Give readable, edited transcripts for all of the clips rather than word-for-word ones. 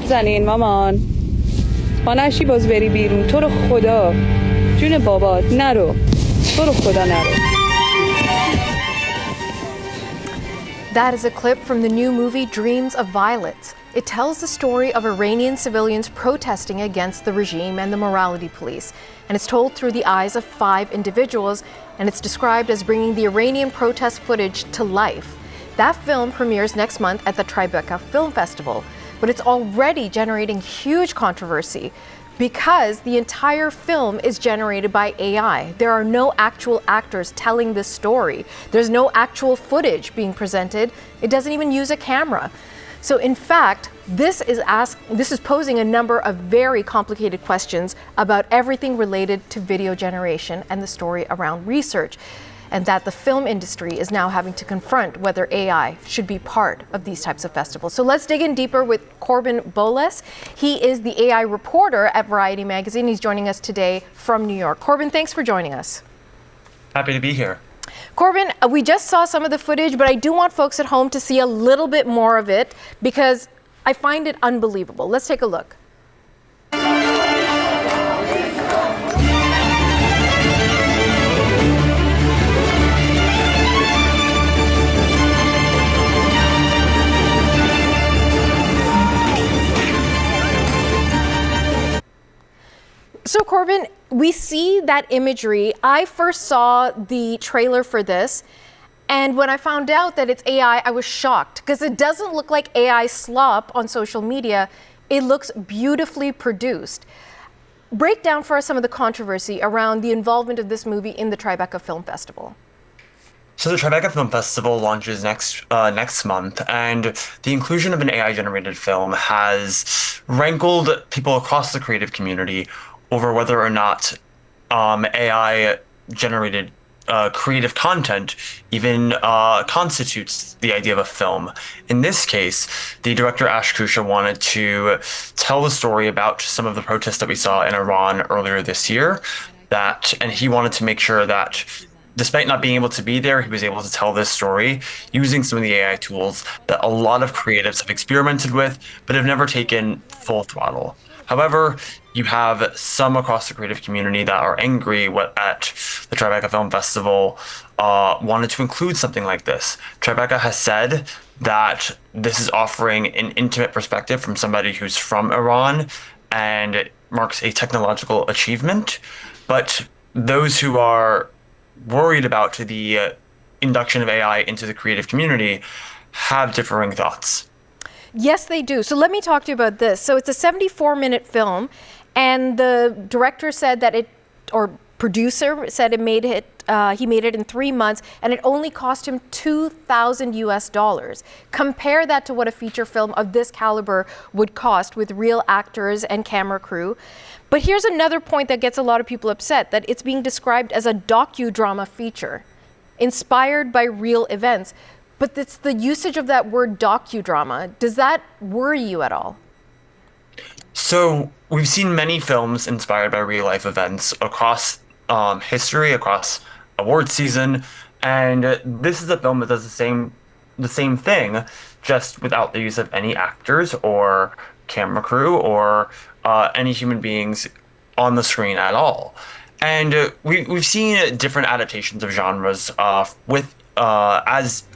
زنین مامان با نشی باز بری بیرون تو رو خدا جون بابات نرو تو رو خدا نرو. That is a clip from the new movie Dreams of Violets. It tells the story of Iranian civilians protesting against the regime and the morality police. And it's told through the eyes of 5 individuals, and it's described as bringing the Iranian protest footage to life. That film premieres next month at the Tribeca Film Festival, but it's already generating huge controversy because the entire film is generated by AI. There are no actual actors telling this story. There's no actual footage being presented. It doesn't even use a camera. So in fact, this is posing a number of very complicated questions about everything related to video generation and the story around research, and that the film industry is now having to confront whether AI should be part of these types of festivals. So let's dig in deeper with Corbin Boles. He is the AI reporter at Variety Magazine. He's joining us today from New York. Corbin, thanks for joining us. Happy to be here. Corbin, we just saw some of the footage, but I do want folks at home to see a little bit more of it because I find it unbelievable. Let's take a look. So Corbin, we see that imagery. I first saw the trailer for this, and when I found out that it's AI, I was shocked because it doesn't look like AI slop on social media. It looks beautifully produced. Break down for us some of the controversy around the involvement of this movie in the Tribeca Film Festival. So the Tribeca Film Festival launches next month, and the inclusion of an AI-generated film has rankled people across the creative community over whether or not AI-generated creative content even constitutes the idea of a film. In this case, the director Ash Kusha wanted to tell the story about some of the protests that we saw in Iran earlier this year, and he wanted to make sure that despite not being able to be there, he was able to tell this story using some of the AI tools that a lot of creatives have experimented with, but have never taken full throttle. However, you have some across the creative community that are angry at the Tribeca Film Festival wanted to include something like this. Tribeca has said that this is offering an intimate perspective from somebody who's from Iran and marks a technological achievement. But those who are worried about the induction of AI into the creative community have differing thoughts. Yes, they do. So let me talk to you about this. So it's a 74-minute film, and the director said that producer said he made it in 3 months, and it only cost him $2,000. Compare that to what a feature film of this caliber would cost with real actors and camera crew. But here's another point that gets a lot of people upset, that it's being described as a docudrama feature, inspired by real events. But it's the usage of that word docudrama. Does that worry you at all? So we've seen many films inspired by real life events across history, across award season, and this is a film that does the same thing, just without the use of any actors or camera crew or any human beings on the screen at all. And we've seen different adaptations of genres as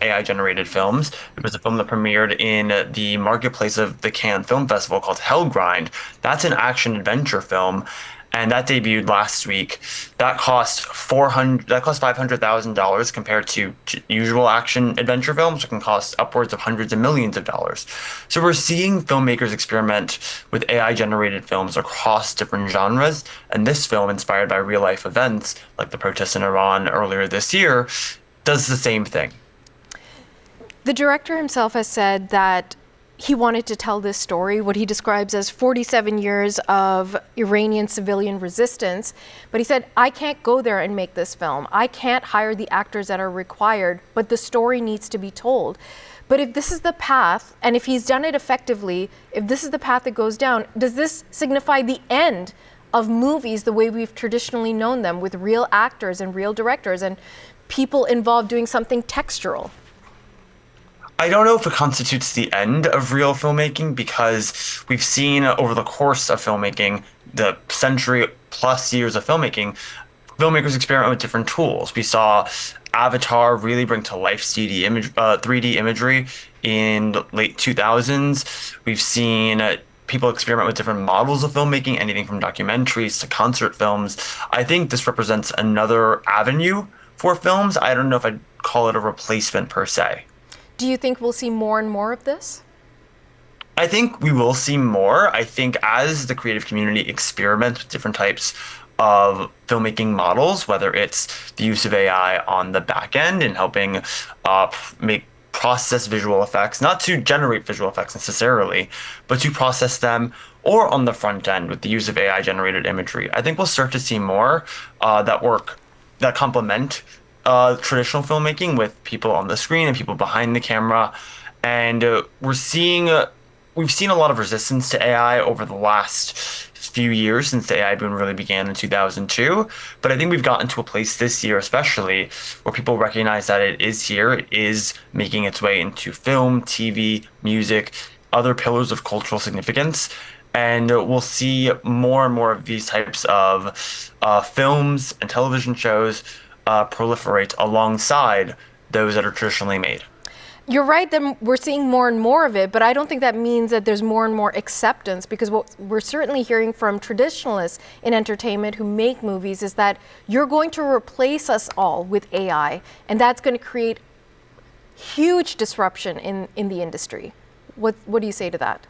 AI-generated films. There was a film that premiered in the marketplace of the Cannes Film Festival called Hellgrind. That's an action-adventure film, and that debuted last week. That cost $500,000 compared to usual action-adventure films, which can cost upwards of hundreds of millions of dollars. So we're seeing filmmakers experiment with AI-generated films across different genres, and this film, inspired by real-life events, like the protests in Iran earlier this year, does the same thing. The director himself has said that he wanted to tell this story, what he describes as 47 years of Iranian civilian resistance. But he said, I can't go there and make this film. I can't hire the actors that are required, but the story needs to be told. But if this is the path, and if he's done it effectively, if this is the path that goes down, does this signify the end of movies the way we've traditionally known them, with real actors and real directors and people involved doing something textural? I don't know if it constitutes the end of real filmmaking because we've seen over the course of filmmaking, the century plus years of filmmaking, filmmakers experiment with different tools. We saw Avatar really bring to life 3D imagery in the late 2000s. We've seen people experiment with different models of filmmaking, anything from documentaries to concert films. I think this represents another avenue for films. I don't know if I'd call it a replacement per se. Do you think we'll see more and more of this? I think we will see more. I think as the creative community experiments with different types of filmmaking models, whether it's the use of AI on the back end and helping make process visual effects, not to generate visual effects necessarily, but to process them, or on the front end with the use of AI generated imagery. I think we'll start to see more that complement traditional filmmaking with people on the screen and people behind the camera. And we've seen a lot of resistance to AI over the last few years since the AI boom really began in 2002. But I think we've gotten to a place this year, especially, where people recognize that it is here, it is making its way into film, TV, music, other pillars of cultural significance. And we'll see more and more of these types of films and television shows proliferate alongside those that are traditionally made. You're right that we're seeing more and more of it, but I don't think that means that there's more and more acceptance, because what we're certainly hearing from traditionalists in entertainment who make movies is that you're going to replace us all with AI, and that's going to create huge disruption in the industry. What do you say to that?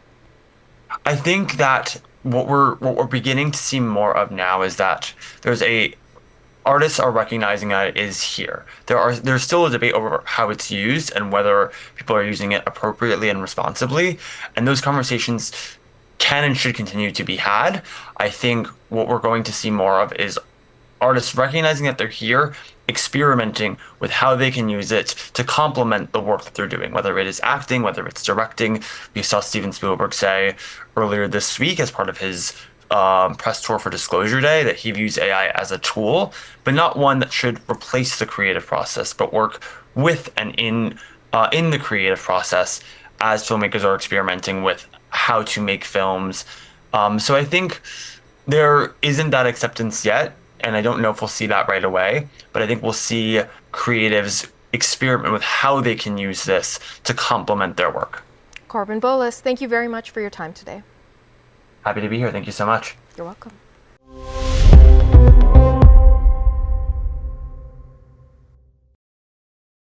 I think that what we're beginning to see more of now is that artists are recognizing that it is here. There's still a debate over how it's used and whether people are using it appropriately and responsibly, and those conversations can and should continue to be had. I think what we're going to see more of is artists recognizing that they're here, experimenting with how they can use it to complement the work that they're doing, whether it is acting, whether it's directing. We saw Steven Spielberg say earlier this week as part of his press tour for Disclosure Day that he views AI as a tool, but not one that should replace the creative process, but work with and in the creative process as filmmakers are experimenting with how to make films. So I think there isn't that acceptance yet, and I don't know if we'll see that right away, but I think we'll see creatives experiment with how they can use this to complement their work. Corbin Bolas, thank you very much for your time today. Happy to be here. Thank you so much. You're welcome.